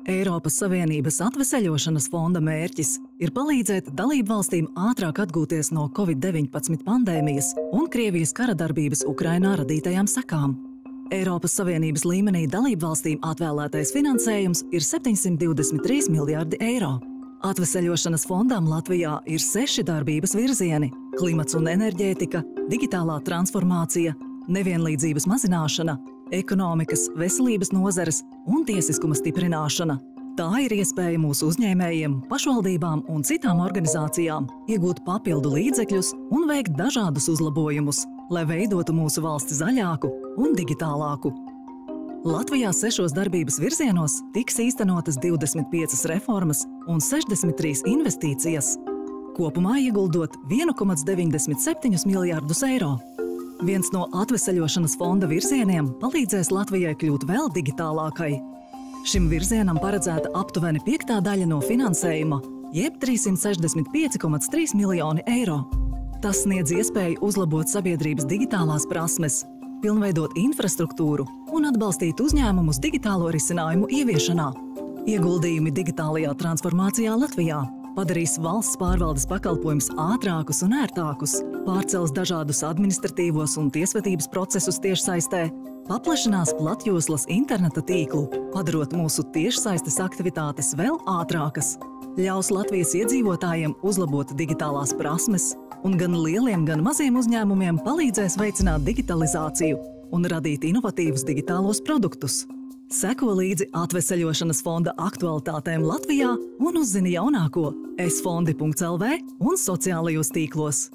Eiropas Savienības atveseļošanas fonda mērķis ir palīdzēt dalībvalstīm ātrāk atgūties no Covid-19 pandēmijas un Krievijas kara darbības Ukrainā radītajām sekām. Eiropas Savienības līmenī dalībvalstīm atvēlētais finansējums ir 723 miljardi eiro. Atveseļošanas fondam Latvijā ir 6 darbības virzieni – klimats un enerģētika, digitālā transformācija, nevienlīdzības mazināšana, ekonomikas, veselības nozares un tiesiskuma stiprināšana. Tā ir iespēja mūsu uzņēmējiem, pašvaldībām un citām organizācijām iegūt papildu līdzekļus un veikt dažādus uzlabojumus, lai veidotu mūsu valsti zaļāku un digitālāku. Latvijā 6 darbības virzienos tiks īstenotas 25 reformas un 63 investīcijas, kopumā ieguldot 1,97 miljardus eiro. Viens no atveseļošanas fonda virzieniem palīdzēs Latvijai kļūt vēl digitālākai. Šim virzienam paredzēta aptuveni 5. daļa no finansējuma, jeb 365,3 miljoni eiro. Tas sniedz iespēju uzlabot sabiedrības digitālās prasmes, pilnveidot infrastruktūru un atbalstīt uzņēmumus digitālo risinājumu ieviešanā. Ieguldījumi digitālajā transformācijā Latvijā padarīs valsts pārvaldes pakalpojumus ātrākus un ērtākus, pārcels dažādus administratīvos un tiesvedības procesus tiešsaistē, paplašinās platjoslas interneta tīklu, padarot mūsu tiešsaistes aktivitātes vēl ātrākas, ļaus Latvijas iedzīvotājiem uzlabot digitālās prasmes un gan lieliem, gan maziem uzņēmumiem palīdzēs veicināt digitalizāciju un radīt inovatīvus digitālos produktus. Seko līdzi atveseļošanas fonda aktualitātēm Latvijā un uzzini jaunāko esfondi.lv un sociālajos tīklos.